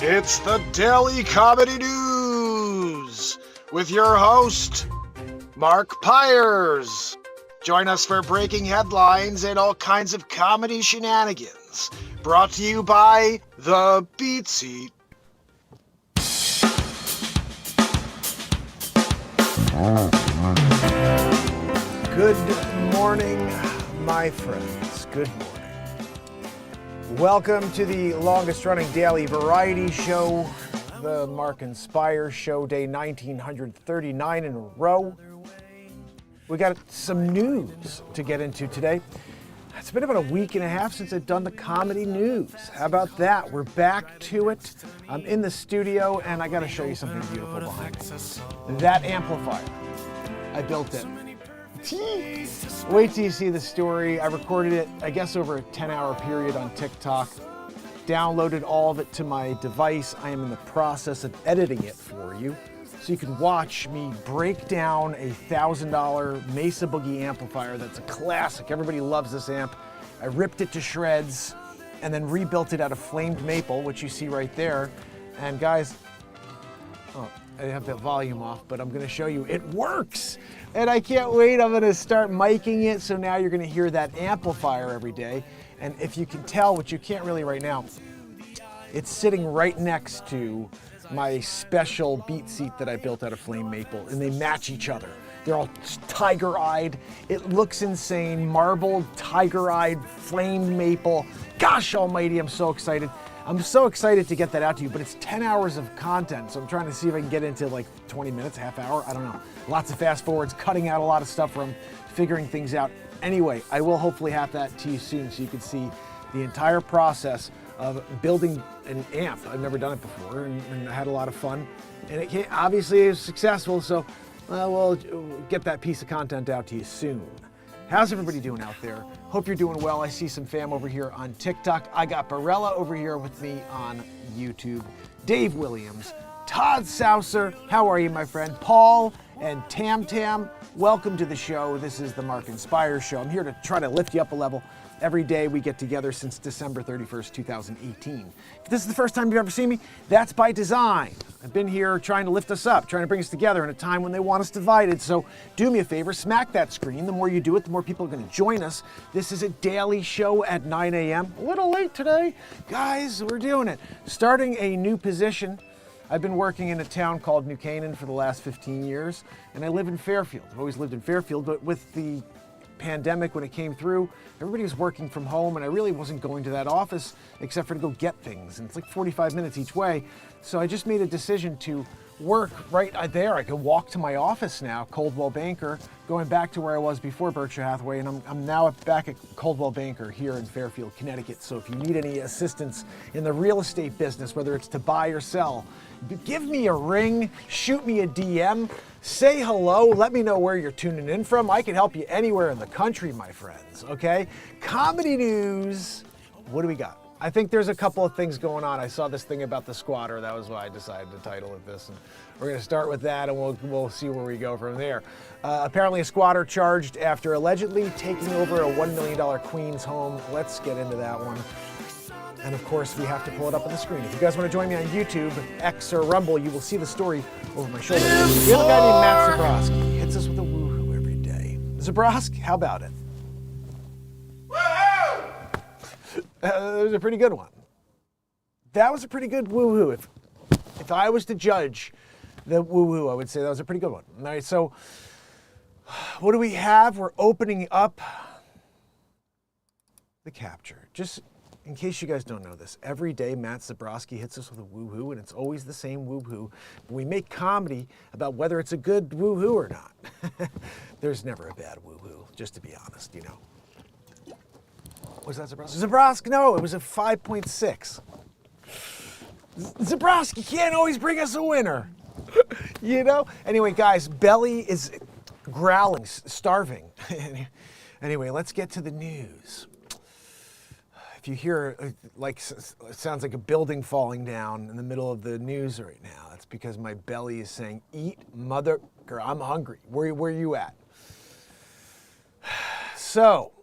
It's the Daily Comedy News with your host, Mark Pires. Join us for breaking headlines and all kinds of comedy shenanigans. Brought to you by The Beat Seat. Good morning, my friends. Good morning. Welcome to the longest running daily variety show, the MarkinsPires show, day 1939 in a row. We got some news to get into today. It's been about a week and a half since I've done the comedy news. How about that? We're back to it. I'm in the studio and I got to show you something beautiful behind me. That amplifier, I built it. Wait till you see the story. I recorded it, I guess, over a 10-hour period on TikTok. Downloaded all of it to my device. I am in the process of editing it for you, so you can watch me break down a $1,000 Mesa Boogie amplifier that's a classic. Everybody loves this amp. I ripped it to shreds and then rebuilt it out of flamed maple, which you see right there. And guys, I have the volume off, but I'm gonna show you it works. And I can't wait, I'm gonna start miking it, so now you're gonna hear that amplifier every day. And if you can tell, which you can't really right now, it's sitting right next to my special beat seat that I built out of flame maple, and they match each other. They're all tiger-eyed. It looks insane, marbled, tiger-eyed, flame maple. Gosh almighty, I'm so excited. I'm so excited to get that out to you, but it's 10 hours of content, so I'm trying to see if I can get into like 20 minutes, half hour, I don't know. Lots of fast forwards, cutting out a lot of stuff from figuring things out. Anyway, I will hopefully have that to you soon so you can see the entire process of building an amp. I've never done it before, and I had a lot of fun. And it obviously is successful, so we'll get that piece of content out to you soon. How's everybody doing out there? Hope you're doing well. I see some fam over here on TikTok. I got Barella over here with me on YouTube. Dave Williams, Todd Saucer, how are you, my friend? Paul and Tam Tam, welcome to the show. This is the MarkinsPires show. I'm here to try to lift you up a level. Every day we get together since December 31st, 2018. If this is the first time you've ever seen me, that's by design. I've been here trying to lift us up, trying to bring us together in a time when they want us divided. So do me a favor, smack that screen. The more you do it, the more people are going to join us. This is a daily show at 9 a.m. A little late today. Guys, we're doing it. Starting a new position. I've been working in a town called New Canaan for the last 15 years, and I live in Fairfield. I've always lived in Fairfield, but with the pandemic, when it came through, everybody was working from home, and I really wasn't going to that office except for to go get things, and it's like 45 minutes each way. So I just made a decision to work right there. I can walk to my office now, Coldwell Banker, going back to where I was before Berkshire Hathaway, and I'm now back at Coldwell Banker here in Fairfield, Connecticut. So if you need any assistance in the real estate business, whether it's to buy or sell, give me a ring, shoot me a DM, say hello, let me know where you're tuning in from. I can help you anywhere in the country, my friends, okay? Comedy news, what do we got? I think there's a couple of things going on. I saw this thing about the squatter. That was why I decided to title it this. And we're going to start with that, and we'll see where we go from there. Apparently a squatter charged after allegedly taking over a $1 million Queens home. Let's get into that one. And of course, we have to pull it up on the screen. If you guys want to join me on YouTube, X, or Rumble, you will see the story over my shoulder. We have a guy named Matt Zabrowski. He hits us with a woohoo every day. Zabrowski, how about it? That was a pretty good one. That was a pretty good woohoo. If I was to judge the woohoo, I would say that was a pretty good one. All right, so what do we have? We're opening up the capture. Just in case you guys don't know this, every day Matt Zabrowski hits us with a woohoo, and it's always the same woohoo. But we make comedy about whether it's a good woohoo or not. There's never a bad woohoo, just to be honest, you know. Was that Zabrowski? Zabrowski, no, it was a 5.6. Zabrowski can't always bring us a winner. You know? Anyway, guys, Belly is growling, starving. Anyway, let's get to the news. If you hear, like, it sounds like a building falling down in the middle of the news right now, that's because my belly is saying, eat mother, I'm hungry. Where you at? So,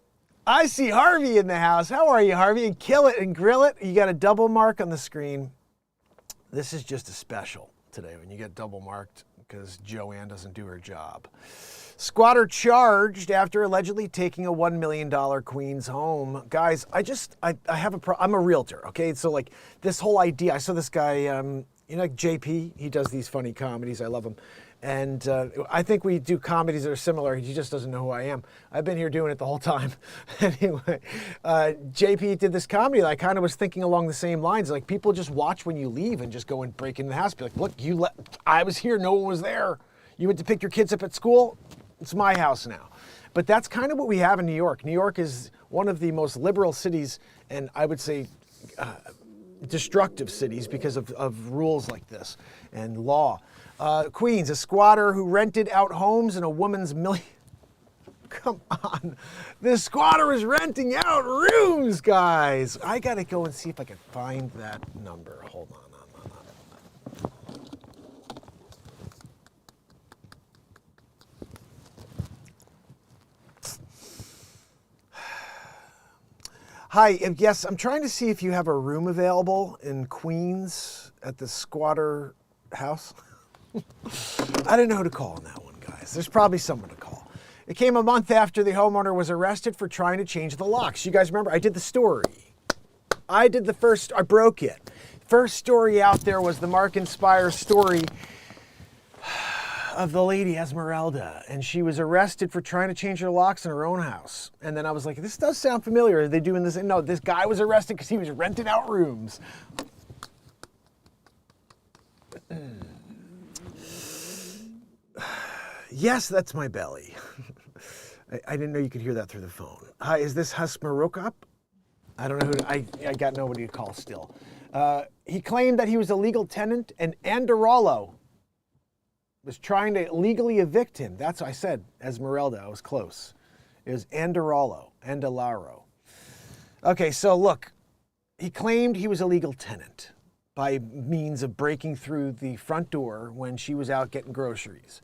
I see Harvey in the house. How are you, Harvey? And kill it and grill it. You got a double mark on the screen. This is just a special today when you get double marked because Joanne doesn't do her job. Squatter charged after allegedly taking a $1 million Queens home. Guys, I have I'm a realtor, okay? So like this whole idea, I saw this guy, like JP, he does these funny comedies, I love him. And I think we do comedies that are similar. He just doesn't know who I am. I've been here doing it the whole time. Anyway, JP did this comedy that I kind of was thinking along the same lines. Like people just watch when you leave and just go and break into the house. Be like, look, I was here, no one was there. You went to pick your kids up at school, it's my house now. But that's kind of what we have in New York. New York is one of the most liberal cities, and I would say destructive cities because of rules like this and law. Queens, a squatter who rented out homes in a woman's million. Come on. This squatter is renting out rooms, guys. I got to go and see if I can find that number. Hold on. Hi, yes, I'm trying to see if you have a room available in Queens at the squatter house. I don't know who to call on that one, guys. There's probably someone to call. It came a month after the homeowner was arrested for trying to change the locks. You guys remember? I did the story. I broke it. First story out there was the MarkinsPires story of the lady Esmeralda, and she was arrested for trying to change her locks in her own house. And then I was like, this does sound familiar. Are they doing this? No, this guy was arrested because he was renting out rooms. Yes, that's my belly. I didn't know you could hear that through the phone. Hi, is this Husmarokop? I don't know who I got nobody to call still. He claimed that he was a legal tenant and Andarolo was trying to legally evict him. That's what I said, Esmeralda, I was close. It was Andalaro. Okay, so look, he claimed he was a legal tenant by means of breaking through the front door when she was out getting groceries.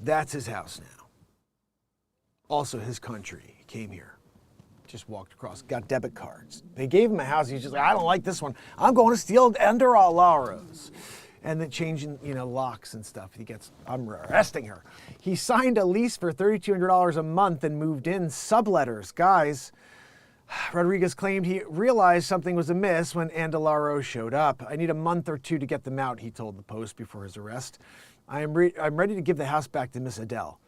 That's his house now. Also his country. He came here, just walked across, got debit cards. They gave him a house. He's just like, I don't like this one. I'm going to steal Andalaro's. And then changing, locks and stuff. I'm arresting her. He signed a lease for $3,200 a month and moved in subletters. Guys, Rodriguez claimed he realized something was amiss when Andalaro showed up. I need a month or two to get them out, he told the Post before his arrest. I'm ready to give the house back to Miss Adele.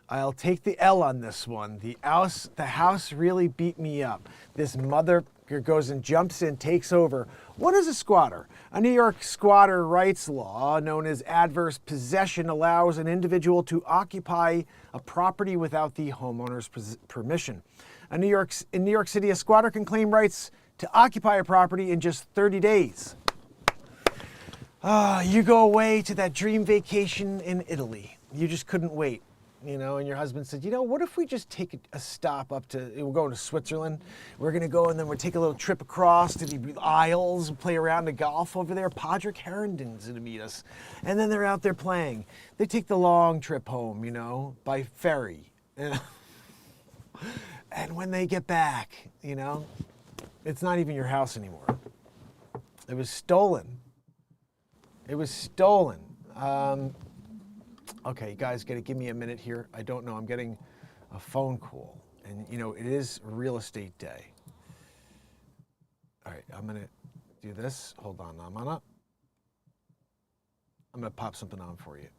I'll take the L on this one. The house really beat me up. This mother goes and jumps in, takes over. What is a squatter? A New York squatter rights law known as adverse possession allows an individual to occupy a property without the homeowner's permission. In New York City, a squatter can claim rights to occupy a property in just 30 days. You go away to that dream vacation in Italy. You just couldn't wait, and your husband said, what if we just take a stop we're going to Switzerland. We're going to go and then we'll take a little trip across to the Isles, play around the golf over there. Patrick Carrington's going to meet us. And then they're out there playing. They take the long trip home, by ferry. And when they get back, it's not even your house anymore. It was stolen. Okay, you guys got to give me a minute here. I don't know. I'm getting a phone call. And, it is real estate day. All right, I'm going to do this. Hold on. I'm going to pop something on for you.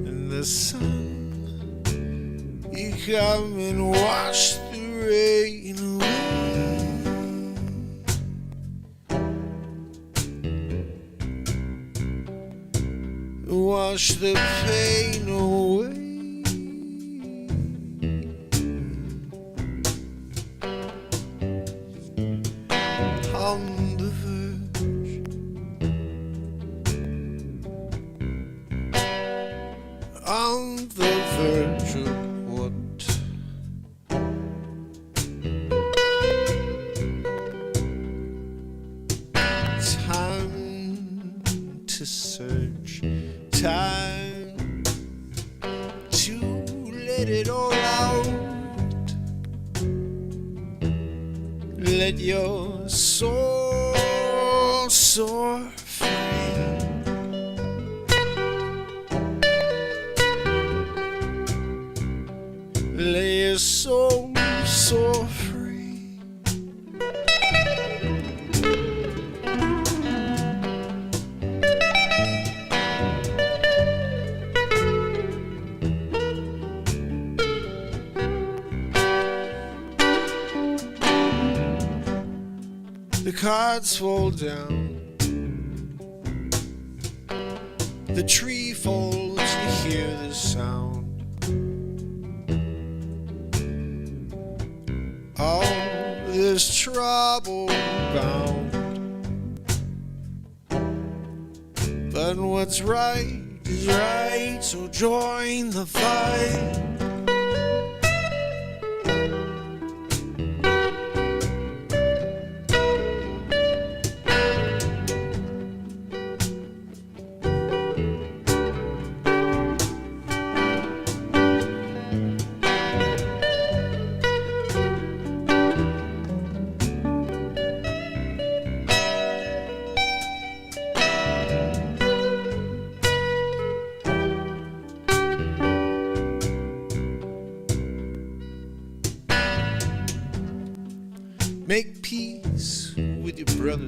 And the sun, you come and wash the rain away, wash the pain away. On the verge, on the verge of what? Time to search, time to let it all out. Let your soul soar free. Let your soul soar free. The cards fall down, the tree falls, you hear the sound. All this trouble bound, but what's right is right, so join the fight. Make peace with your brother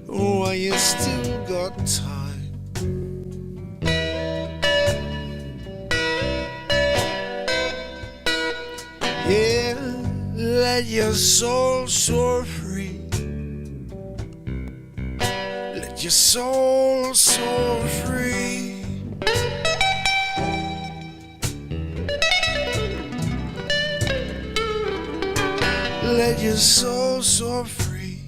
while you still got time. Yeah, let your soul soar free. Let your soul soar free. Let your soul soar free.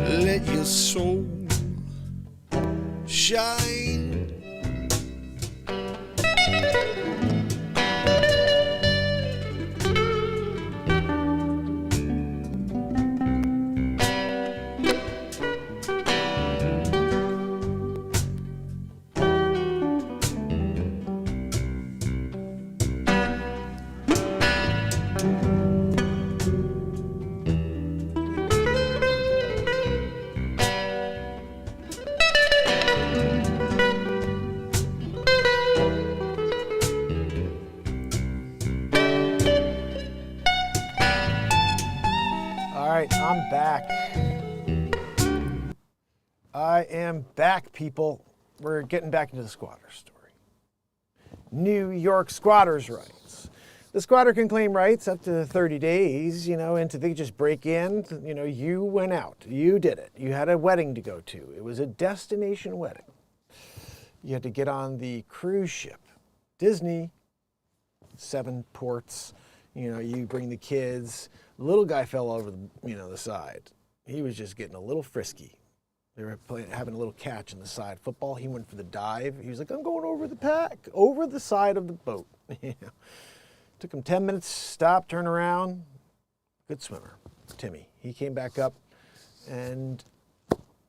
Let your soul shine. All right, I'm back. I am back, people. We're getting back into the squatter story. New York squatters' rights. The squatter can claim rights up to 30 days, into they just break in. You went out. You did it. You had a wedding to go to. It was a destination wedding. You had to get on the cruise ship. Disney, 7 ports. You bring the kids. The little guy fell over the side. He was just getting a little frisky. They were having a little catch in the side football. He went for the dive. He was like, I'm going over the side of the boat. Took him 10 minutes, stop, turn around. Good swimmer, Timmy. He came back up and,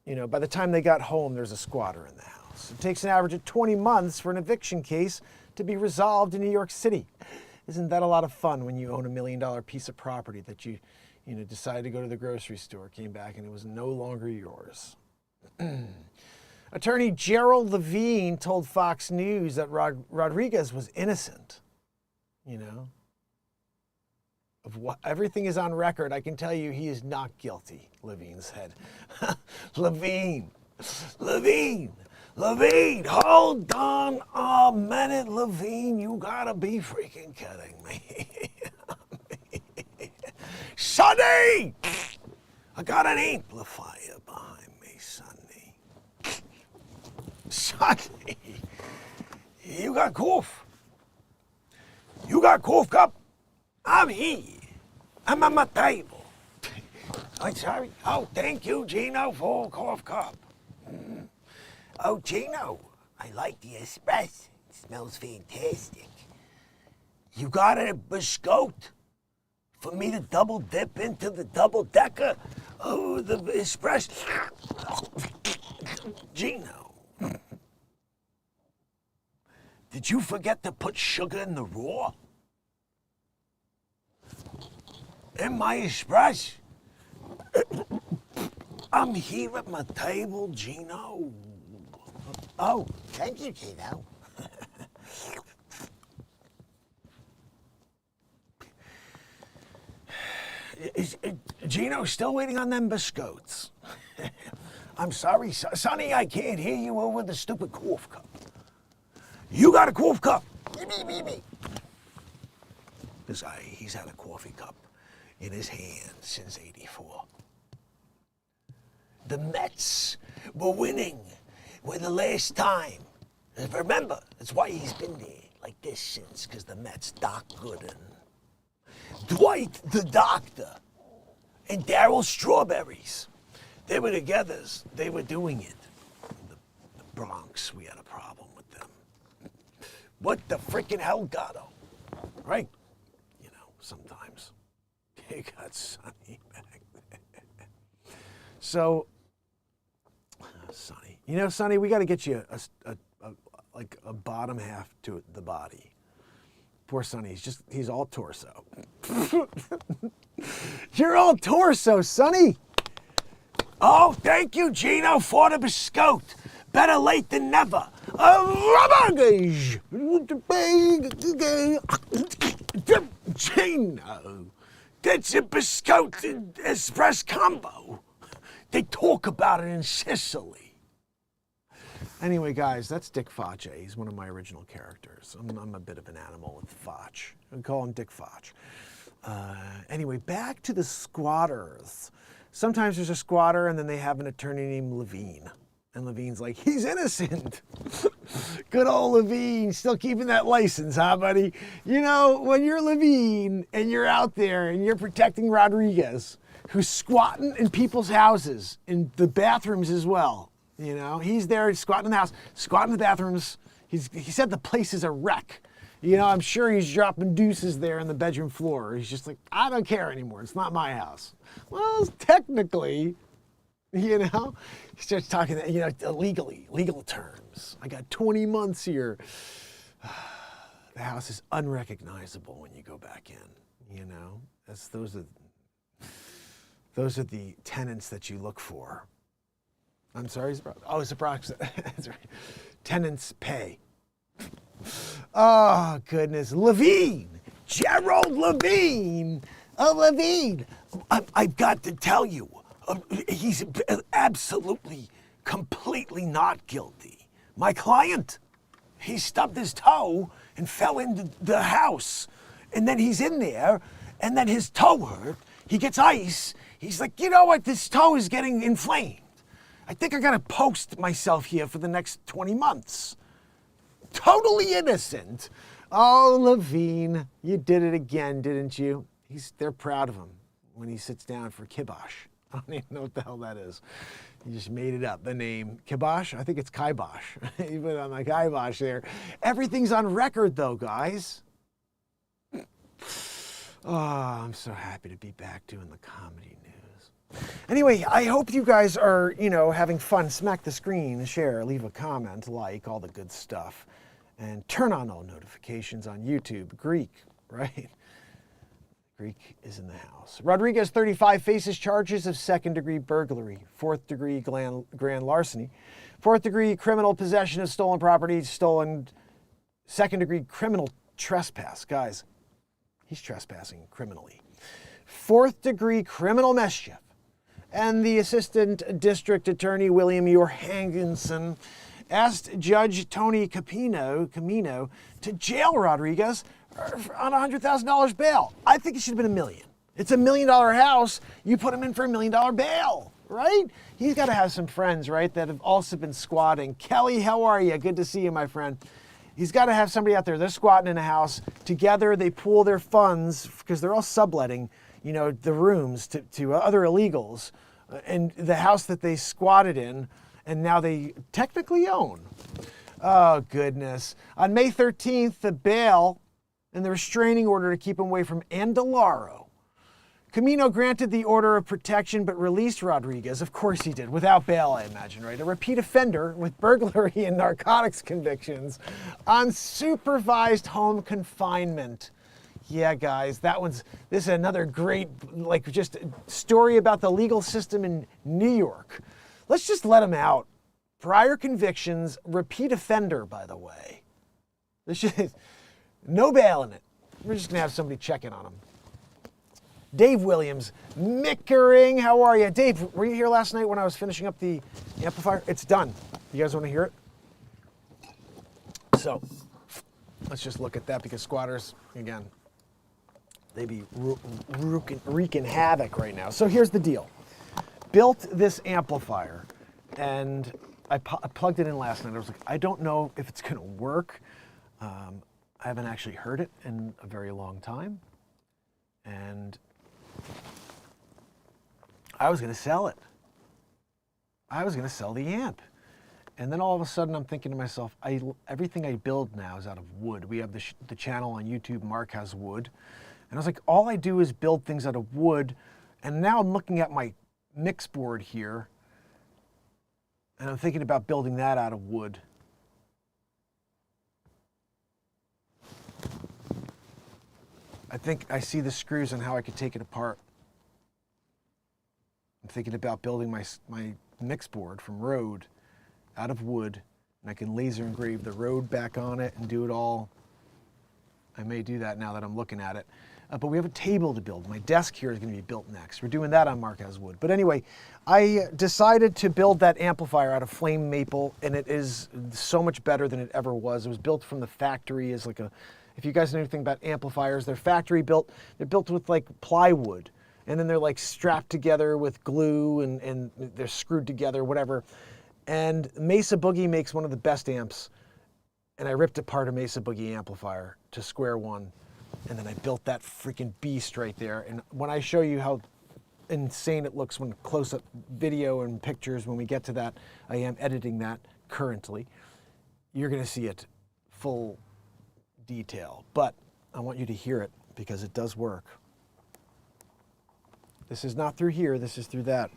You know, by the time they got home, there's a squatter in the house. It takes an average of 20 months for an eviction case to be resolved in New York City. Isn't that a lot of fun when you own $1 million piece of property that you decided to go to the grocery store, came back, and it was no longer yours? Attorney Gerald Levine told Fox News that Rodriguez was innocent. You know, of what everything is on record. I can tell you he is not guilty, Levine said. Levine, hold on a minute, Levine. You gotta be freaking kidding me. Sonny! I got an amplifier behind me, Sonny. Sonny, you got cough? You got cough cup? I'm here. I'm at my table. I'm sorry. Oh, thank you, Gino, for a cough cup. Oh, Gino, I like the espresso. It smells fantastic. You got a biscotte for me to double dip into the double decker? Oh, the espresso. Gino, did you forget to put sugar in the raw? In my espresso? I'm here at my table, Gino. Oh, thank you, Gino. Is Gino still waiting on them biscottes? I'm sorry, Sonny, I can't hear you over the stupid cough cup. You got a cough cup? Me. This guy, he's had a coffee cup in his hand since '84. The Mets were winning for the last time. Remember, that's why he's been there like this since, because the Mets, Doc Gooden, Dwight the Doctor, and Darryl Strawberries, they were together. They were doing it. In the Bronx, we had a problem with them. What the frickin' hell, Gatto? Right? You know, sometimes. You got Sonny back there. So, Sonny. You know, Sonny, we got to get you a bottom half to the body. Poor Sonny, he's all torso. You're all torso, Sonny. Oh, thank you, Gino, for the biscotte. Better late than never. Gino, that's a biscotte and espresso combo. They talk about it in Sicily. Anyway, guys, that's Dick Facce. He's one of my original characters. I'm a bit of an animal with Foch. We call him Dick Foch. Anyway, back to the squatters. Sometimes there's a squatter and then they have an attorney named Levine. And Levine's like, he's innocent. Good old Levine, still keeping that license, huh, buddy? You know, when you're Levine and you're out there and you're protecting Rodriguez, who's squatting in people's houses, in the bathrooms as well. You know, he's there squatting in the house, squatting in the bathrooms. He said the place is a wreck. You know, I'm sure he's dropping deuces there on the bedroom floor. He's just like, I don't care anymore. It's not my house. Well, technically, you know, he starts talking, you know, legal terms. I got 20 months here. The house is unrecognizable when you go back in, you know. Those are the tenants that you look for. I'm sorry, it's approximate. That's right. Tenants pay. Oh, goodness. Levine! Gerald Levine! Oh, Levine! I've got to tell you, he's absolutely, completely not guilty. My client, he stubbed his toe and fell into the house. And then he's in there, and then his toe hurt. He gets ice. He's like, you know what? This toe is getting inflamed. I think I gotta post myself here for the next 20 months. Totally innocent. Oh, Levine, you did it again, didn't you? They're proud of him when he sits down for kibosh. I don't even know what the hell that is. He just made it up, the name. Kibosh? I think it's kibosh. He put on the kibosh there. Everything's on record, though, guys. Oh, I'm so happy to be back doing the comedy news. Anyway, I hope you guys are, having fun. Smack the screen, share, leave a comment, like, all the good stuff. And turn on all notifications on YouTube. Greek, right? Greek is in the house. Rodriguez, 35, faces charges of second-degree burglary, fourth-degree grand larceny, fourth-degree criminal possession of stolen property, second-degree criminal trespass. Guys, he's trespassing criminally. Fourth-degree criminal mischief. And the Assistant District Attorney, William Johangensen, asked Judge Tony Camino to jail Rodriguez on $100,000 bail. I think it should have been $1 million. It's $1 million house. You put him in for $1 million bail, right? He's got to have some friends, right, that have also been squatting. Kelly, how are you? Good to see you, my friend. He's got to have somebody out there. They're squatting in a house. Together, they pool their funds because they're all subletting, the rooms to other illegals and the house that they squatted in and now they technically own. Oh, goodness. On May 13th, the bail and the restraining order to keep him away from Andalaro. Camino granted the order of protection but released Rodriguez. Of course he did, without bail, I imagine, right? A repeat offender with burglary and narcotics convictions on supervised home confinement. Yeah, guys, this is another great, just story about the legal system in New York. Let's just let him out. Prior convictions, repeat offender, by the way. No bail in it. We're just gonna have somebody check in on him. Dave Williams, Mickering, how are you? Dave, were you here last night when I was finishing up the amplifier? It's done. You guys wanna hear it? So, let's just look at that because squatters, again, they be wreaking havoc right now. So here's the deal. Built this amplifier and I plugged it in last night. I was like, I don't know if it's gonna work. I haven't actually heard it in a very long time. And I was gonna sell it. I was gonna sell the amp. And then all of a sudden I'm thinking to myself, everything I build now is out of wood. We have the channel on YouTube, Mark Has Wood. And I was like, all I do is build things out of wood. And now I'm looking at my mix board here and I'm thinking about building that out of wood. I think I see the screws and how I could take it apart. I'm thinking about building my mix board from Rode out of wood, and I can laser engrave the Rode back on it and do it all. I may do that now that I'm looking at it. But we have a table to build. My desk here is going to be built next. We're doing that on Mark Has Wood. But anyway, I decided to build that amplifier out of flame maple, and it is so much better than it ever was. It was built from the factory as if you guys know anything about amplifiers, they're factory built. They're built with plywood, and then they're strapped together with glue, and they're screwed together, whatever. And Mesa Boogie makes one of the best amps, and I ripped apart a Mesa Boogie amplifier to square one. And then I built that freaking beast right there. And when I show you how insane it looks when close-up video and pictures, when we get to that, I am editing that currently. You're gonna see it full detail, but I want you to hear it because it does work. This is not through here, this is through that.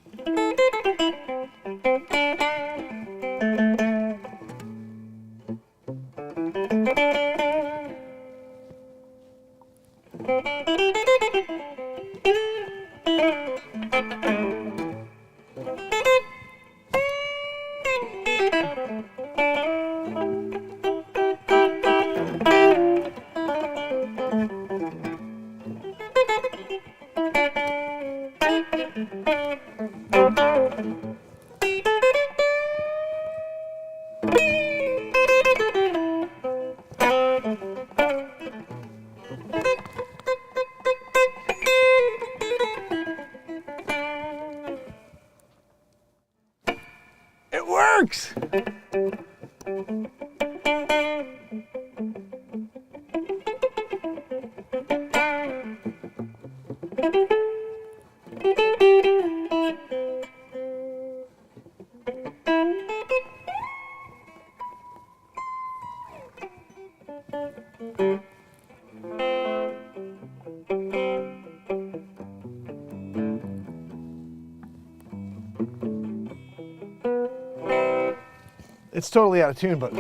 It works! It's totally out of tune, but...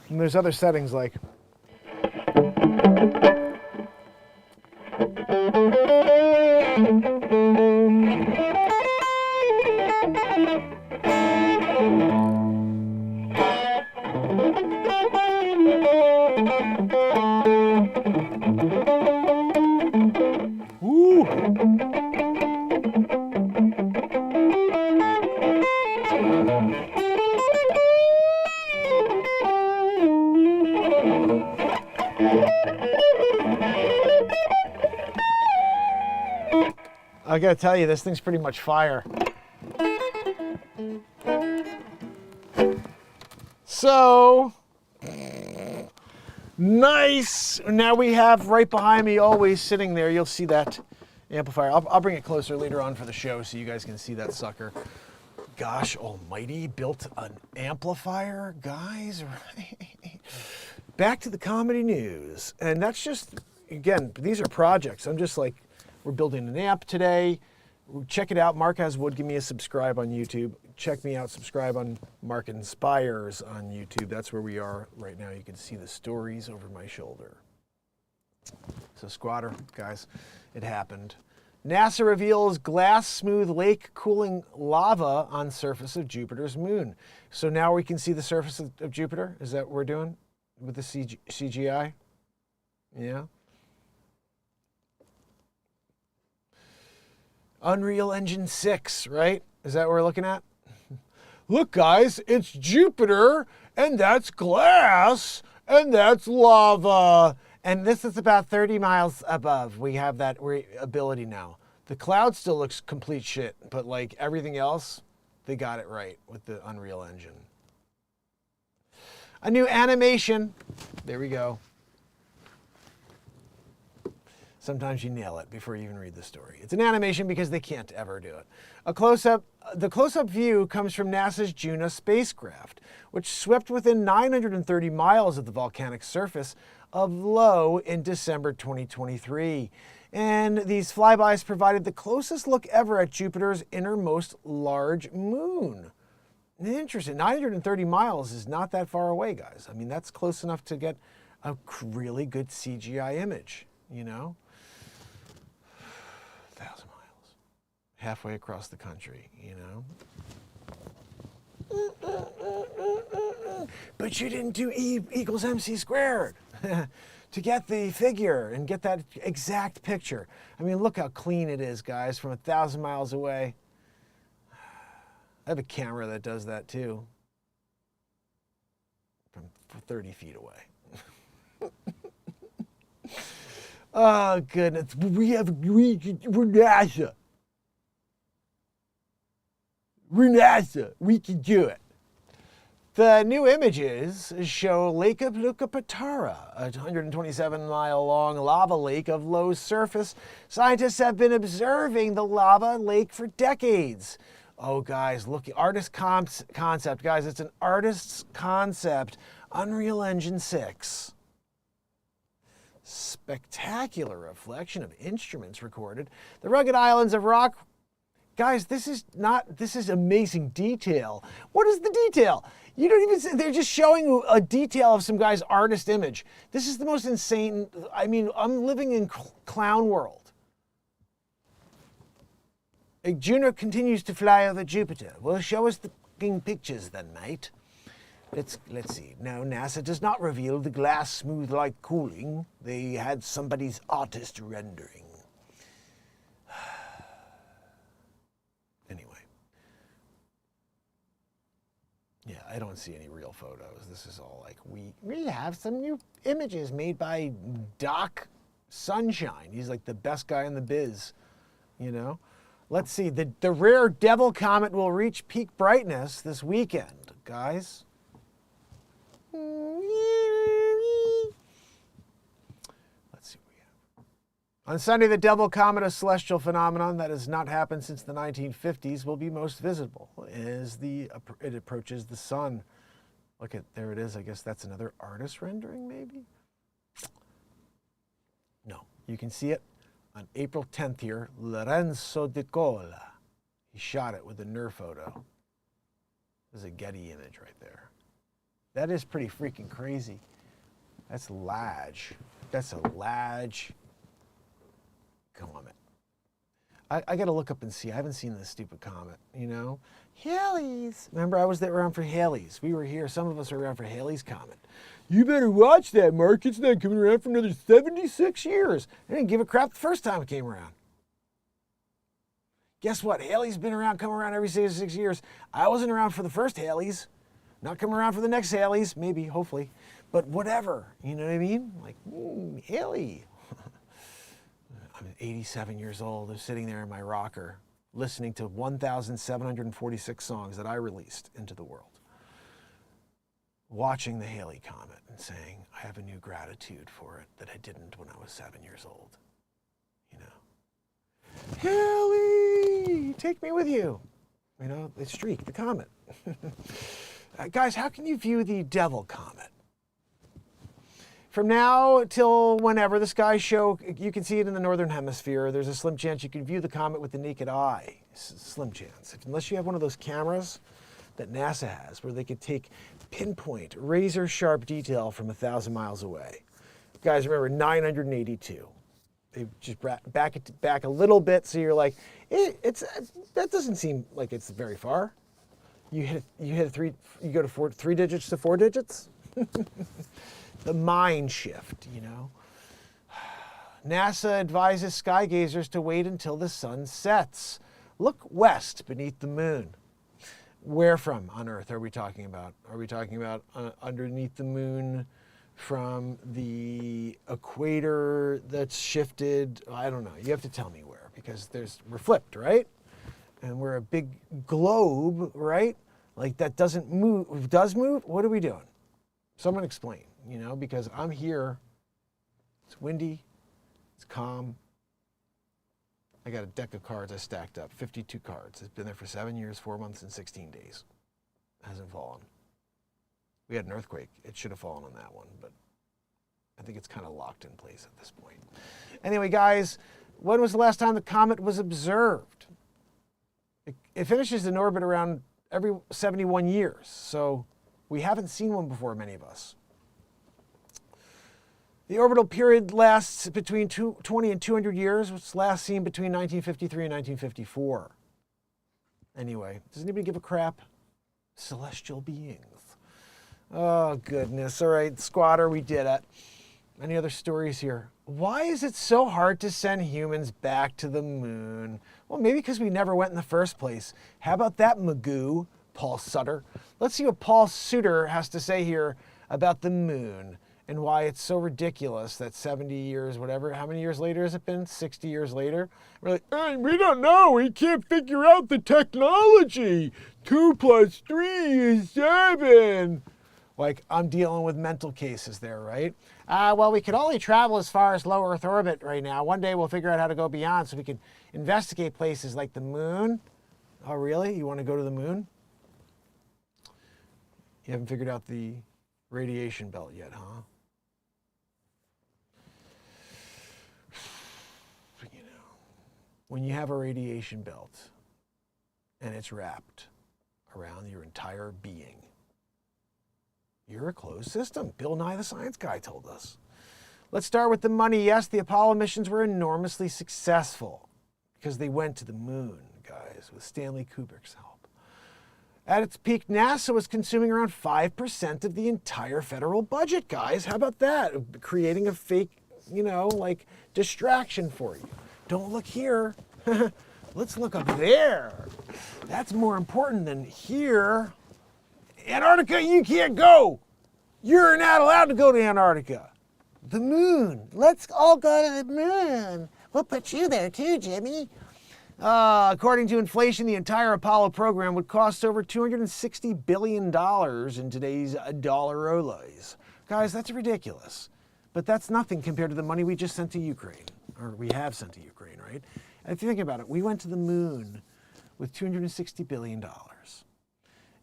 And there's other settings like... Ooh. I gotta tell you, this thing's pretty much fire. So, nice. Now we have right behind me, always sitting there, you'll see that amplifier. I'll bring it closer later on for the show so you guys can see that sucker. Gosh almighty, built an amplifier, guys. Back to the comedy news. And that's just, again, these are projects. I'm just like, we're building an amp today. Check it out. Mark Has Wood. Give me a subscribe on YouTube. Check me out. Subscribe on MarkinsPires on YouTube. That's where we are right now. You can see the stories over my shoulder. So squatter, guys, it happened. NASA reveals glass smooth lake cooling lava on surface of Jupiter's moon. So now we can see the surface of Jupiter. Is that what we're doing with the CGI? Yeah. Unreal Engine 6, right? Is that what we're looking at? Look, guys, it's Jupiter, and that's glass, and that's lava. And this is about 30 miles above. We have that ability now. The cloud still looks complete shit, but like everything else, they got it right with the Unreal Engine. A new animation. There we go. Sometimes you nail it before you even read the story. It's an animation because they can't ever do it. The close-up view comes from NASA's Juno spacecraft, which swept within 930 miles of the volcanic surface of Io in December 2023. And these flybys provided the closest look ever at Jupiter's innermost large moon. Interesting. 930 miles is not that far away, guys. I mean, that's close enough to get a really good CGI image, you know? 1,000 miles. Halfway across the country, you know? But you didn't do E equals MC squared to get the figure and get that exact picture. I mean, look how clean it is, guys, from 1,000 miles away. I have a camera that does that too, from 30 feet away. Oh, goodness. We're NASA. We're NASA. We can do it. The new images show Lake of Lucapatara, a 127-mile-long lava lake of low surface. Scientists have been observing the lava lake for decades. Oh, guys, look, artist concept. Guys, it's an artist's concept. Unreal Engine 6. Spectacular reflection of instruments recorded. The rugged islands of rock. Guys, this is amazing detail. What is the detail? You don't even see, they're just showing a detail of some guy's artist image. This is the most insane, I mean, I'm living in clown world. Juno continues to fly over Jupiter. Well, show us the fucking pictures then, mate. Let's see. No, NASA does not reveal the glass smooth like cooling. They had somebody's artist rendering. Anyway. Yeah, I don't see any real photos. This is all like, we have some new images made by Doc Sunshine. He's like the best guy in the biz, you know? Let's see. The rare Devil Comet will reach peak brightness this weekend, guys. Let's see what we have. On Sunday, the Devil Comet, a celestial phenomenon that has not happened since the 1950s, will be most visible as it approaches the sun. Look at, there it is. I guess that's another artist rendering, maybe? No, you can see it on April 10th here. Lorenzo Di Cola. He shot it with a Nerf photo. There's a Getty image right there. That is pretty freaking crazy. That's Lage. That's a Lage comet. I got to look up and see. I haven't seen this stupid comet, you know? Halley's. Remember, I was there around for Halley's. We were here. Some of us were around for Halley's comet. You better watch that, Mark. It's not coming around for another 76 years. I didn't give a crap the first time it came around. Guess what? Halley's been around, come around every 6 years. I wasn't around for the first Halley's. Not coming around for the next Halley's. Maybe, hopefully. But whatever. You know what I mean? Like, Halley. I'm 87 years old. I'm sitting there in my rocker listening to 1,746 songs that I released into the world. Watching the Halley comet and saying, I have a new gratitude for it that I didn't when I was 7 years old. You know? Halley, take me with you. You know, the streak, the comet. Guys, how can you view the Devil Comet? From now till whenever the skies show, you can see it in the northern hemisphere. There's a slim chance you can view the comet with the naked eye. Slim chance. Unless you have one of those cameras that NASA has where they could take pinpoint, razor sharp detail from 1,000 miles away. Guys, remember 982. They just back it back a little bit so you're like, that doesn't seem like it's very far. You go to three digits to four digits. The mind shift, you know. NASA advises sky gazers to wait until the sun sets. Look west beneath the moon. Where from on Earth are we talking about? Are we talking about underneath the moon from the equator that's shifted? I don't know. You have to tell me where because we're flipped, right? And we're a big globe, right? Like that doesn't move. Does move? What are we doing? Someone explain. You know, because I'm here, it's windy, it's calm. I got a deck of cards I stacked up, 52 cards. It's been there for 7 years, 4 months, and 16 days. It hasn't fallen. We had an earthquake. It should have fallen on that one, but I think it's kind of locked in place at this point. Anyway, guys, when was the last time the comet was observed? It finishes in orbit around every 71 years, so we haven't seen one before, many of us. The orbital period lasts between 20 and 200 years, which was last seen between 1953 and 1954. Anyway, does anybody give a crap? Celestial beings. Oh, goodness. All right, squatter, we did it. Any other stories here? Why is it so hard to send humans back to the moon? Well, maybe because we never went in the first place. How about that, Magoo, Paul Sutter? Let's see what Paul Sutter has to say here about the moon. And why it's so ridiculous that 70 years, whatever, how many years later has it been? 60 years later? We're like, hey, we don't know. We can't figure out the technology. 2 + 3 is 7. Like, I'm dealing with mental cases there, right? Well, we can only travel as far as low Earth orbit right now. One day we'll figure out how to go beyond so we can investigate places like the moon. Oh, really? You want to go to the moon? You haven't figured out the radiation belt yet, huh? You know, when you have a radiation belt and it's wrapped around your entire being, you're a closed system. Bill Nye the Science Guy told us. Let's start with the money. Yes, the Apollo missions were enormously successful because they went to the moon, guys, with Stanley Kubrick's help. At its peak, NASA was consuming around 5% of the entire federal budget, guys. How about that? Creating a fake, like distraction for you. Don't look here. Let's look up there. That's more important than here. Antarctica, you can't go. You're not allowed to go to Antarctica. The moon. Let's all go to the moon. We'll put you there too, Jimmy. According to inflation, the entire Apollo program would cost over $260 billion in today's dollarolas. Guys, that's ridiculous. But that's nothing compared to the money we just sent to Ukraine. or we have sent to Ukraine, right? And if you think about it, we went to the moon with $260 billion.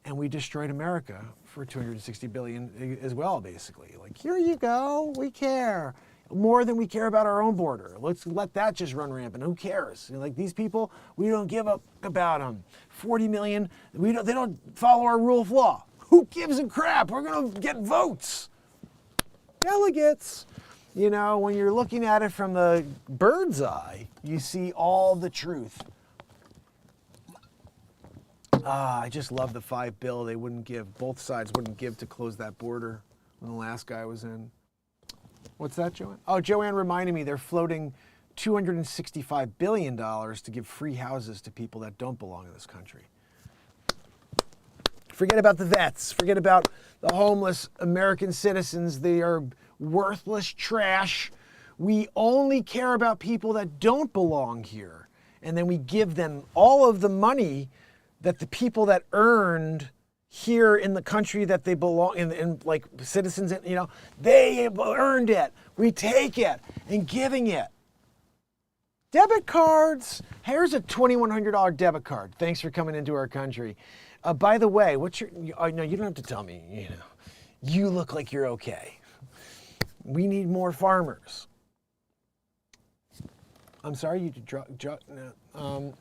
And we destroyed America for $260 billion as well, basically. Like, here you go, we care. More than we care about our own border. Let's let that just run rampant. Who cares? Like, these people, we don't give up about them. 40 million, they don't follow our rule of law. Who gives a crap? We're gonna get votes. Delegates. You know, when you're looking at it from the bird's eye, you see all the truth. I just love the $5 billion they wouldn't give, both sides wouldn't give to close that border when the last guy was in. What's that, Joanne? Oh, Joanne reminded me they're floating $265 billion to give free houses to people that don't belong in this country. Forget about the vets. Forget about the homeless American citizens. They are worthless trash. We only care about people that don't belong here. And then we give them all of the money that the people that earned here in the country that they belong in like citizens, you know, they earned it. We take it and giving it. Debit cards. Here's a $2,100 debit card. Thanks for coming into our country. By the way, what's your? No, you don't have to tell me. You know, you look like you're okay. We need more farmers. I'm sorry, you drug. No.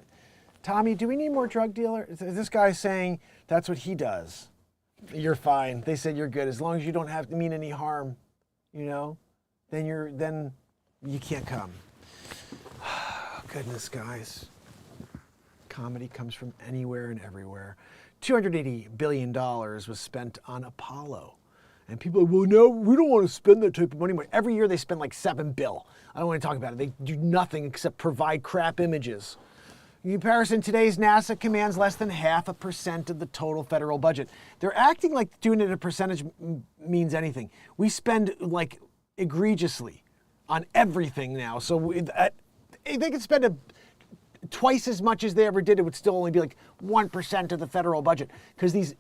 Tommy, do we need more drug dealers? This guy's saying that's what he does. You're fine. They said you're good as long as you don't have to mean any harm. You know, then you can't come. Goodness, guys. Comedy comes from anywhere and everywhere. $280 billion was spent on Apollo. And people are like, well, no, we don't want to spend that type of money. Every year they spend like $7 billion. I don't want to talk about it. They do nothing except provide crap images. In comparison, today's NASA commands less than 0.5% of the total federal budget. They're acting like doing it a percentage means anything. We spend like egregiously on everything now. So they could spend twice as much as they ever did. It would still only be like 1% of the federal budget because these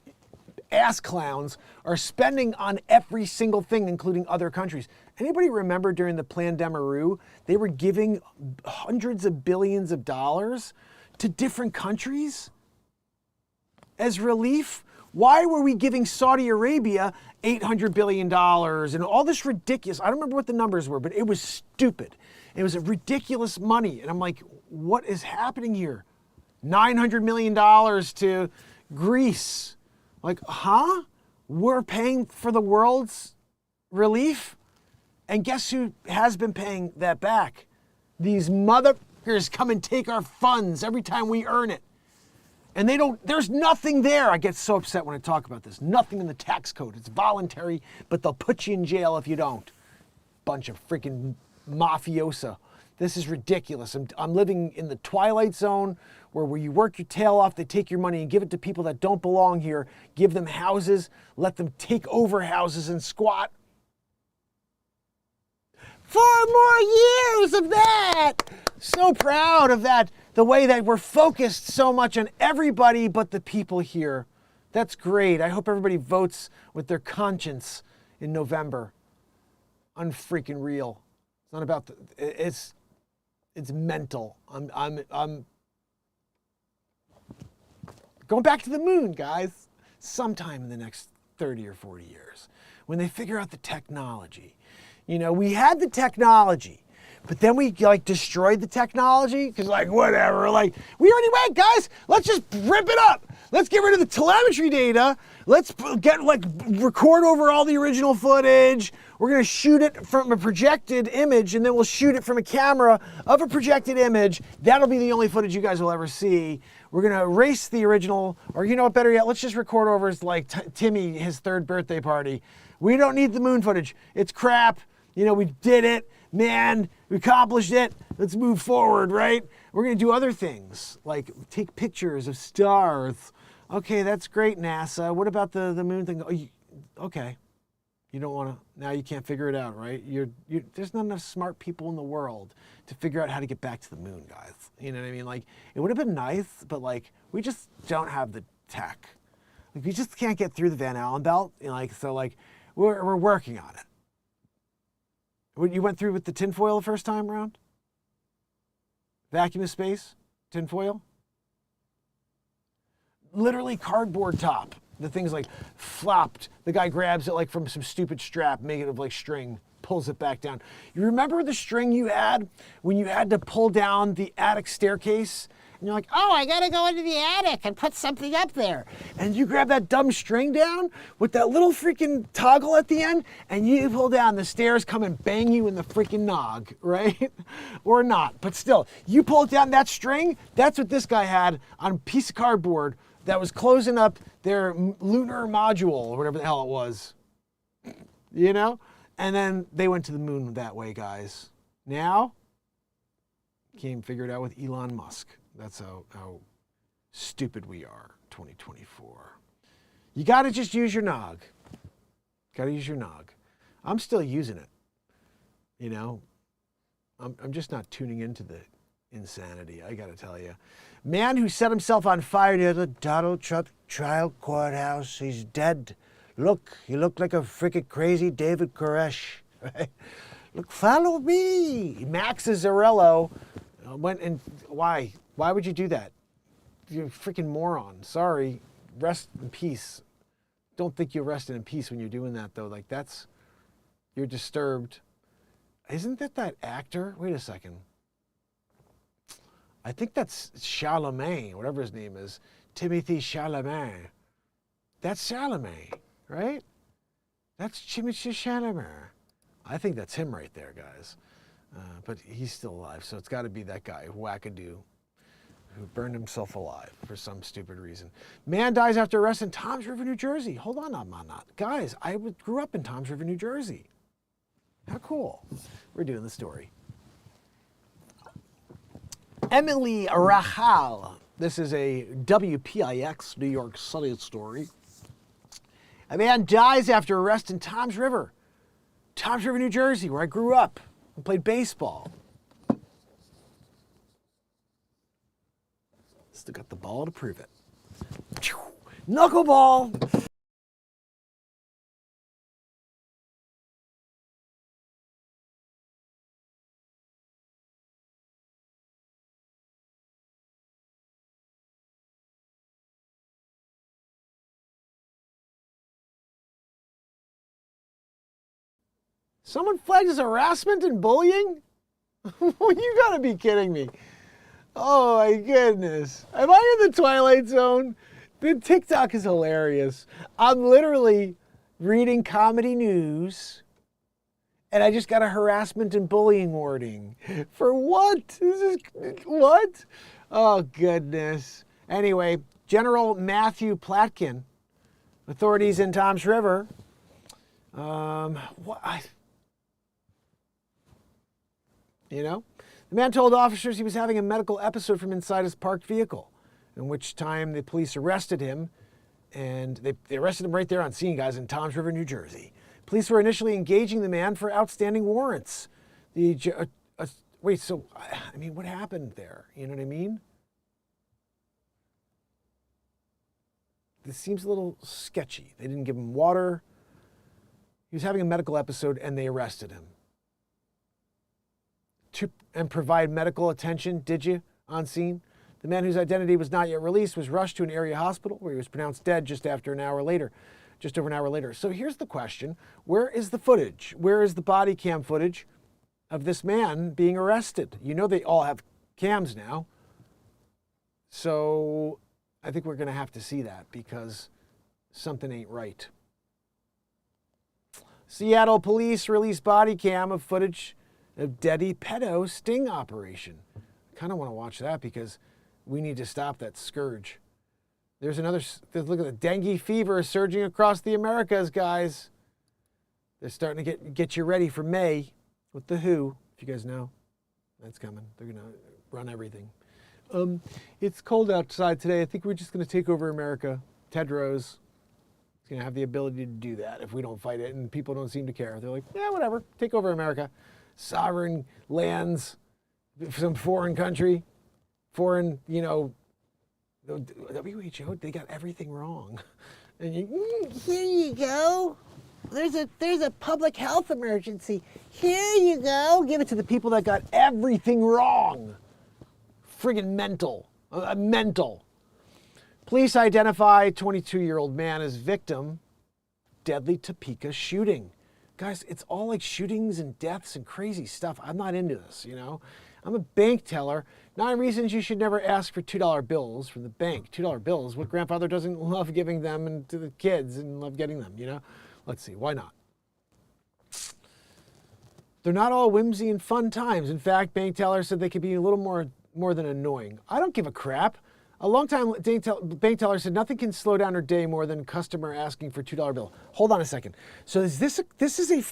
ass clowns are spending on every single thing, including other countries. Anybody remember during the Plan-Demaroo, they were giving hundreds of billions of dollars to different countries as relief? Why were we giving Saudi Arabia $800 billion and all this ridiculous, I don't remember what the numbers were, but it was stupid. It was ridiculous money. And I'm like, what is happening here? $900 million to Greece. Like, huh? We're paying for the world's relief? And guess who has been paying that back? These motherfuckers come and take our funds every time we earn it. And there's nothing there. I get so upset when I talk about this. Nothing in the tax code. It's voluntary, but they'll put you in jail if you don't. Bunch of freaking mafiosa. This is ridiculous. I'm living in the twilight zone where you work your tail off, they take your money and give it to people that don't belong here, give them houses, let them take over houses and squat. 4 more years of that. So proud of that, the way that we're focused so much on everybody but the people here. That's great. I hope everybody votes with their conscience in November. Unfreaking real. It's not about it's mental. I'm going back to the moon, guys. Sometime in the next 30 or 40 years, when they figure out the technology. You know, we had the technology, but then we like destroyed the technology because like whatever, like we already went, guys. Let's just rip it up. Let's get rid of the telemetry data. Let's record over all the original footage. We're gonna shoot it from a projected image, and then we'll shoot it from a camera of a projected image. That'll be the only footage you guys will ever see. We're gonna erase the original, or you know what, better yet, let's just record over like Timmy, his 3rd birthday party. We don't need the moon footage. It's crap. You know, we did it, man, we accomplished it. Let's move forward, right? We're gonna do other things, like take pictures of stars. Okay, that's great, NASA. What about the moon thing? Oh, okay, you don't wanna, now you can't figure it out, right? There's not enough smart people in the world to figure out how to get back to the moon, guys. You know what I mean? Like, it would have been nice, but like, we just don't have the tech. Like, we just can't get through the Van Allen belt. You know, like, so like, we're working on it. You went through with the tinfoil the first time around? Vacuum of space, tinfoil. Literally cardboard top. The thing's like flopped. The guy grabs it like from some stupid strap, make it of like string, pulls it back down. You remember the string you had when you had to pull down the attic staircase? And you're like, oh, I gotta go into the attic and put something up there. And you grab that dumb string down with that little freaking toggle at the end, and you pull down, the stairs come and bang you in the freaking nog, right? Or not, but still, you pull down that string, that's what this guy had on a piece of cardboard that was closing up their lunar module, or whatever the hell it was. You know? And then they went to the moon that way, guys. Now, can't figure it out with Elon Musk. That's how stupid we are, 2024. You got to just use your nog. Got to use your nog. I'm still using it. You know, I'm just not tuning into the insanity, I got to tell you. Man who set himself on fire near the Donald Trump trial courthouse. He's dead. Look, he looked like a freaking crazy David Koresh. Right? Look, follow me. Max Azzarello went and why? Why would you do that? You're a freaking moron. Sorry. Rest in peace. Don't think you're resting in peace when you're doing that, though. Like, you're disturbed. Isn't that actor? Wait a second. I think that's Chalamet, whatever his name is. Timothy Chalamet. That's Chalamet, right? That's Timothy Chalamet. I think that's him right there, guys. But he's still alive, so it's got to be that guy, Wackadoo, who burned himself alive for some stupid reason. Man dies after arrest in Toms River, New Jersey. Hold on, guys, I grew up in Toms River, New Jersey. How cool. We're doing the story. Emily Rahal. This is a WPIX New York City story. A man dies after arrest in Toms River, New Jersey, where I grew up and played baseball. Still got the ball to prove it. Knuckleball. Someone flagged as harassment and bullying? You gotta be kidding me. Oh my goodness. Am I in the Twilight Zone? The TikTok is hilarious. I'm literally reading comedy news and I just got a harassment and bullying warning. For what? What? Oh goodness. Anyway, General Matthew Platkin, authorities in Toms River. The man told officers he was having a medical episode from inside his parked vehicle, in which time the police arrested him, and they arrested him right there on scene, guys, in Toms River, New Jersey. Police were initially engaging the man for outstanding warrants. What happened there? You know what I mean? This seems a little sketchy. They didn't give him water. He was having a medical episode, and they arrested him. And provide medical attention, did you, on scene? The man whose identity was not yet released was rushed to an area hospital where he was pronounced dead just over an hour later. So here's the question. Where is the footage? Where is the body cam footage of this man being arrested? You know they all have cams now. So I think we're going to have to see that because something ain't right. Seattle police released body cam of footage of Dedi pedo sting operation. I kind of want to watch that because we need to stop that scourge. Look at the dengue fever surging across the Americas, guys. They're starting to get you ready for May with the WHO, if you guys know. That's coming. They're going to run everything. It's cold outside today. I think we're just going to take over America. Tedros is going to have the ability to do that if we don't fight it, and people don't seem to care. They're like, yeah, whatever, take over America. Sovereign lands, some foreign country, foreign, the WHO, they got everything wrong. And here you go. There's a public health emergency. Here you go. Give it to the people that got everything wrong. friggin' mental. Mental. Police identify 22-year-old man as victim, deadly Topeka shooting. Guys, it's all like shootings and deaths and crazy stuff. I'm not into this, you know. I'm a bank teller. 9 reasons you should never ask for $2 bills from the bank. $2 bills, what grandfather doesn't love giving them and to the kids and love getting them, you know? Let's see, why not? They're not all whimsy and fun times. In fact, bank tellers said they could be a little more than annoying. I don't give a crap. A long-time bank teller said nothing can slow down her day more than a customer asking for a $2 bill. Hold on a second. So is this is a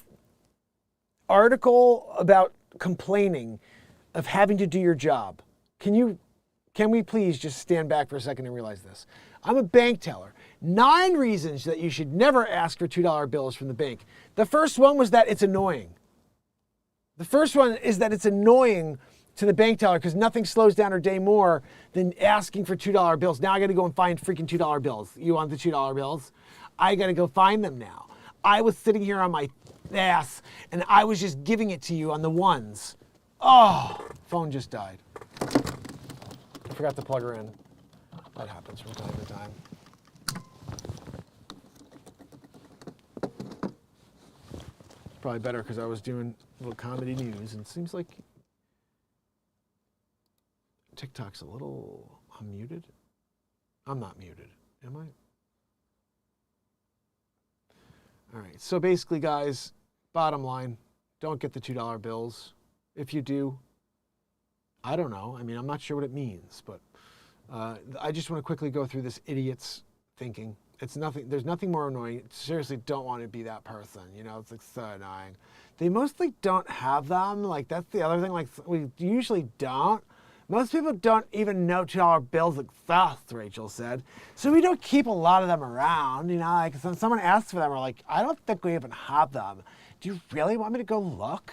article about complaining of having to do your job. Can we please just stand back for a second and realize this? I'm a bank teller. 9 reasons that you should never ask for $2 bills from the bank. The first one was that it's annoying. The first one is that it's annoying to the bank teller because nothing slows down her day more than asking for $2 bills. Now I got to go and find freaking $2 bills. You want the $2 bills? I got to go find them now. I was sitting here on my ass and I was just giving it to you on the ones. Oh, phone just died. I forgot to plug her in. That happens from time to time. Probably better because I was doing a little comedy news and it seems like TikTok's a little unmuted. I'm not muted, am I? All right, so basically, guys, bottom line, don't get the $2 bills. If you do, I don't know. I mean, I'm not sure what it means, but I just want to quickly go through this idiot's thinking. It's nothing. There's nothing more annoying. Seriously, don't want to be that person. You know, it's like so annoying. They mostly don't have them. Like that's the other thing. Like we usually don't. Most people don't even know $2 bills exist, Rachel said. So we don't keep a lot of them around. You know, like when someone asks for them, we're like, I don't think we even have them. Do you really want me to go look?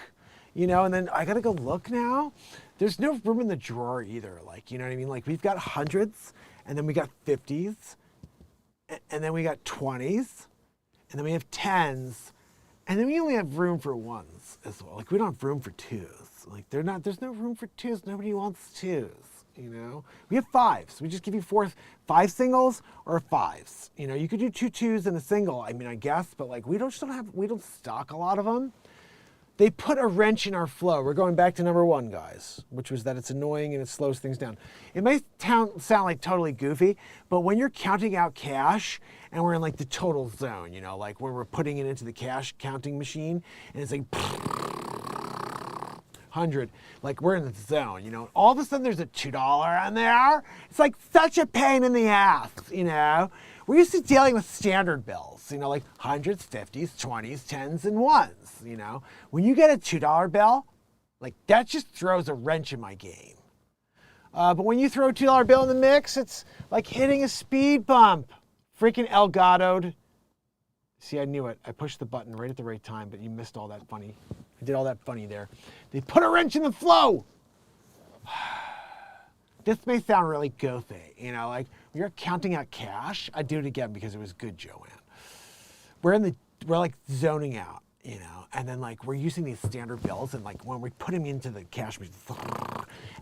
You know, and then I gotta go look now. There's no room in the drawer either. Like, you know what I mean? Like we've got hundreds, and then we got 50s, and then we got 20s, and then we have 10s, and then we only have room for ones as well. Like we don't have room for 2s. Like there's no room for 2s. Nobody wants 2s, you know? We have 5s. We just give you 5 singles or 5s. You know, you could do 2 2s and a single, I mean, I guess, but like we don't stock a lot of them. They put a wrench in our flow. We're going back to number 1, guys, which was that it's annoying and it slows things down. It may sound like totally goofy, but when you're counting out cash and we're in like the total zone, you know, like when we're putting it into the cash counting machine and it's like 100, like we're in the zone, you know. All of a sudden there's a $2 on there. It's like such a pain in the ass, you know. We're used to dealing with standard bills, you know, like 100s, 50s, 20s, 10s, and 1s, you know. When you get a $2 bill, like that just throws a wrench in my game. But when you throw a $2 bill in the mix, it's like hitting a speed bump. Freaking Elgato'd. See, I knew it. I pushed the button right at the right time, but you missed all that funny. I did all that funny there. They put a wrench in the flow. This may sound really goofy, you know, like when you're counting out cash. I do it again because it was good, Joanne. We're like zoning out, you know, and then like we're using these standard bills and like when we put them into the cash machine,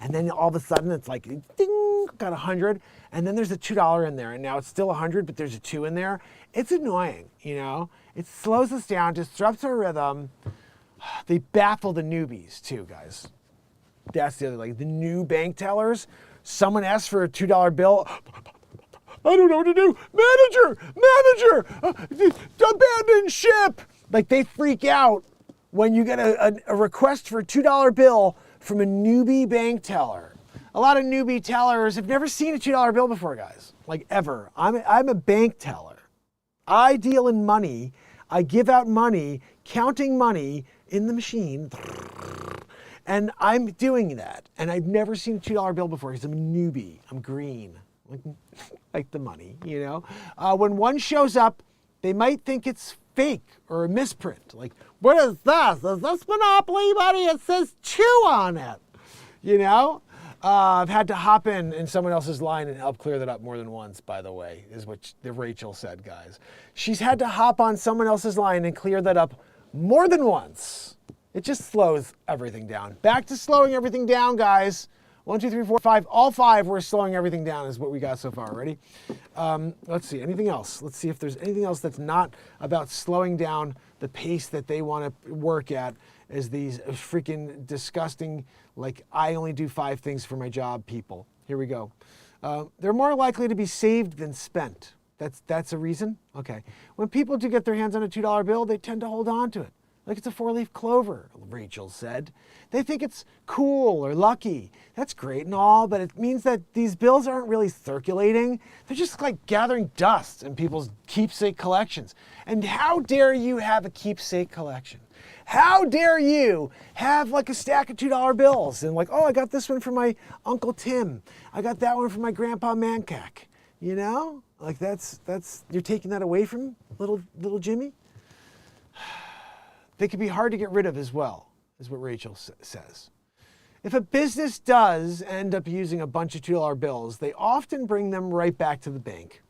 and then all of a sudden it's like ding, got 100, and then there's a $2 in there, and now it's still 100, but there's a 2 in there. It's annoying, you know. It slows us down, disrupts our rhythm. They baffle the newbies too, guys. That's the other, like the new bank tellers. Someone asks for a $2 bill. I don't know what to do. Manager, abandon ship. Like they freak out when you get a request for a $2 bill from a newbie bank teller. A lot of newbie tellers have never seen a $2 bill before, guys. Like ever. I'm a bank teller. I deal in money. I give out money, counting money in the machine. And I'm doing that. And I've never seen a $2 bill before because I'm a newbie. I'm green. Like the money, you know. When one shows up, they might think it's fake or a misprint. Like, what is this? Is this Monopoly money? It says 2 on it. You know? I've had to hop in someone else's line and help clear that up more than once, by the way, is what Rachel said, guys. She's had to hop on someone else's line and clear that up more than once. It just slows everything down. Back to slowing everything down, guys. 1, 2, 3, 4, 5. All 5 we're slowing everything down is what we got so far. Ready? Let's see. Anything else? Let's see if there's anything else that's not about slowing down the pace that they want to work at as these freaking disgusting, like, I only do 5 things for my job people. Here we go. They're more likely to be saved than spent. That's a reason? Okay. When people do get their hands on a $2 bill, they tend to hold on to it. Like it's a 4-leaf clover, Rachel said. They think it's cool or lucky. That's great and all, but it means that these bills aren't really circulating. They're just like gathering dust in people's keepsake collections. And how dare you have a keepsake collection? How dare you have like a stack of $2 bills and like, oh, I got this one from my Uncle Tim. I got that one from my Grandpa Mancac. You know? Like that's you're taking that away from little Jimmy? They can be hard to get rid of as well, is what Rachel says. If a business does end up using a bunch of $2 bills, they often bring them right back to the bank.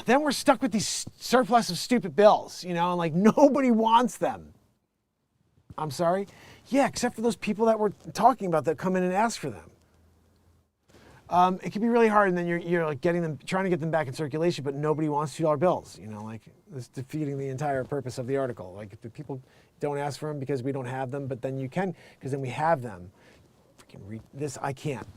Then we're stuck with these surplus of stupid bills, you know, and like nobody wants them. I'm sorry? Yeah, except for those people that we're talking about that come in and ask for them. It can be really hard, and then you're like trying to get them back in circulation, but nobody wants $2 bills. You know, like it's defeating the entire purpose of the article. Like if the people don't ask for them because we don't have them, but then you can because then we have them. Freaking this, I can't.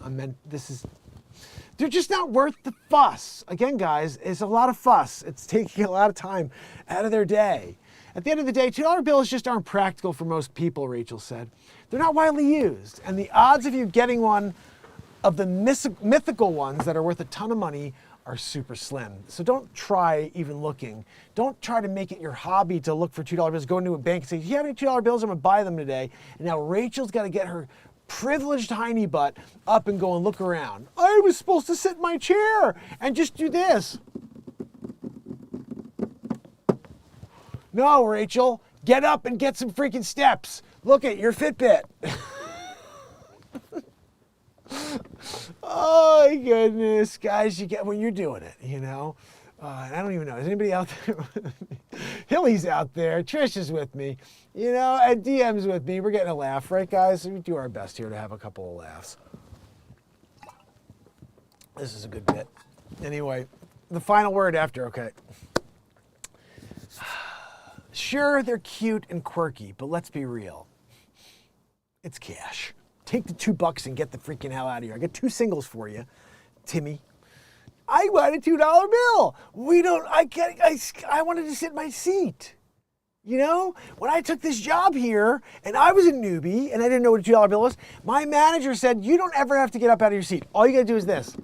They're just not worth the fuss. Again, guys, it's a lot of fuss. It's taking a lot of time out of their day. At the end of the day, $2 bills just aren't practical for most people, Rachel said. They're not widely used, and the odds of you getting one of the mythical ones that are worth a ton of money are super slim. So don't try even looking. Don't try to make it your hobby to look for $2 bills. Go into a bank and say, do you have any $2 bills? I'm gonna buy them today. And now Rachel's gotta get her privileged hiney butt up and go and look around. I was supposed to sit in my chair and just do this. No, Rachel, get up and get some freaking steps. Look at your Fitbit. Oh my goodness, guys, you get when you're doing it, you know. I don't even know. Is anybody out there? Hilly's out there. Trish is with me, you know, and DM's with me. We're getting a laugh, right, guys? We do our best here to have a couple of laughs. This is a good bit. Anyway, the final word after, okay. Sure, they're cute and quirky, but let's be real. It's cash. Take the $2 and get the freaking hell out of here. I got 2 singles for you, Timmy. I want a $2 bill. I wanted to sit in my seat. You know, when I took this job here and I was a newbie and I didn't know what a $2 bill was, my manager said, you don't ever have to get up out of your seat. All you gotta do is this.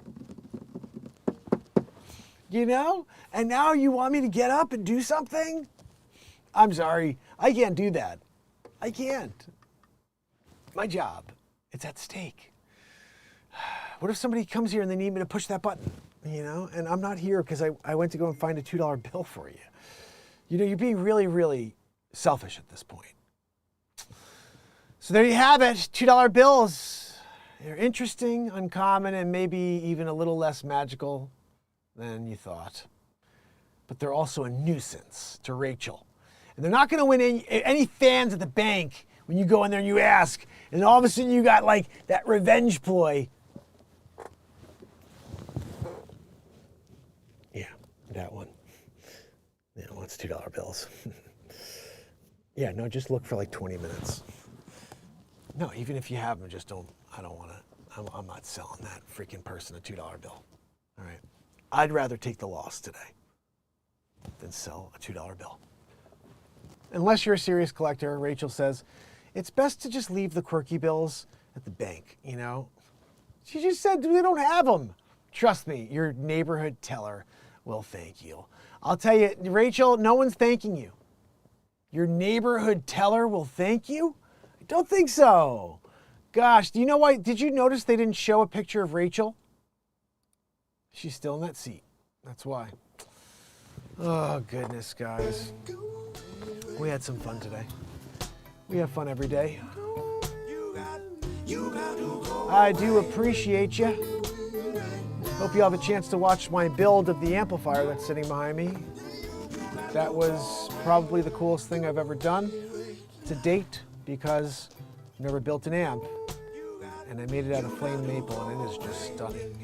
You know? And now you want me to get up and do something? I'm sorry, I can't do that. I can't. My job. It's at stake. What if somebody comes here and they need me to push that button, you know? And I'm not here because I went to go and find a $2 bill for you. You know, you're being really, really selfish at this point. So there you have it, $2 bills. They're interesting, uncommon, and maybe even a little less magical than you thought. But they're also a nuisance to Rachel. And they're not gonna win any fans at the bank when you go in there and you ask, and all of a sudden you got like that revenge ploy. Yeah, that one. Yeah, wants $2 bills. Yeah, no, just look for like 20 minutes. No, even if you have them, just don't, I don't wanna, I'm not selling that freaking person a $2 bill. All right, I'd rather take the loss today than sell a $2 bill. Unless you're a serious collector, Rachel says, it's best to just leave the quirky bills at the bank, you know? She just said they don't have them. Trust me, your neighborhood teller will thank you. I'll tell you, Rachel, no one's thanking you. Your neighborhood teller will thank you? I don't think so. Gosh, do you know why? Did you notice they didn't show a picture of Rachel? She's still in that seat. That's why. Oh, goodness, guys. We had some fun today. We have fun every day. I do appreciate you. Hope you have a chance to watch my build of the amplifier that's sitting behind me. That was probably the coolest thing I've ever done to date because I've never built an amp. and I made it out of flame maple, and it is just stunning.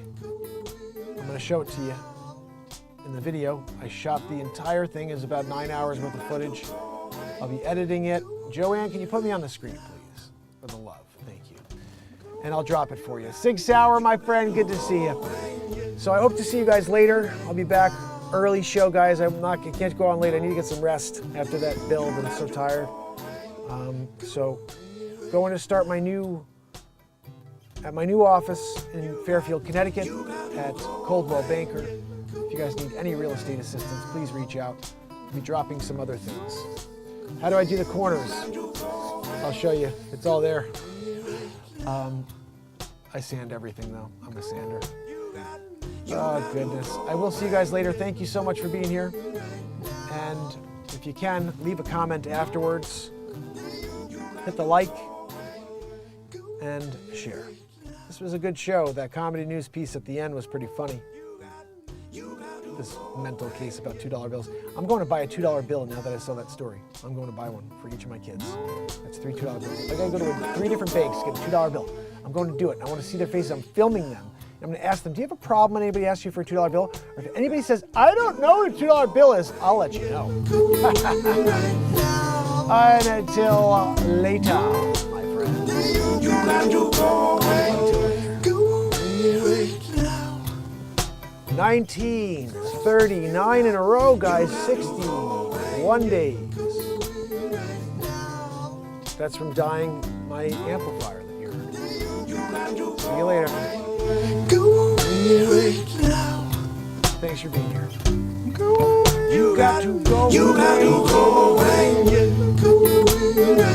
I'm gonna show it to you in the video. I shot the entire thing. It's about 9 hours worth of footage. I'll be editing it. Joanne, can you put me on the screen, please? For the love, thank you. And I'll drop it for you. Sig Sauer, my friend, good to see you. So I hope to see you guys later. I'll be back early show, guys. I can't go on late. I need to get some rest after that build. I'm so tired. So going to start at my new office in Fairfield, Connecticut at Coldwell Banker. If you guys need any real estate assistance, please reach out. I'll be dropping some other things. How do I do the corners? I'll show you. It's all there. I sand everything though. I'm a sander. Oh goodness. I will see you guys later. Thank you so much for being here. And if you can, leave a comment afterwards. Hit the like and share. This was a good show. That comedy news piece at the end was pretty funny. This mental case about $2 bills. I'm going to buy a $2 bill now that I saw that story. I'm going to buy one for each of my kids. That's 3 $2 bills. I gotta go to 3 different banks, get a $2 bill. I'm going to do it. I want to see their faces. I'm filming them. I'm going to ask them, do you have a problem when anybody asks you for a $2 bill? Or if anybody says, I don't know what a $2 bill is, I'll let you know. And until later, my friends. Until later. 1939 in a row, guys. 61 days. That's from dyeing my amplifier that you heard. See you later. Thanks for being here. You got to go away.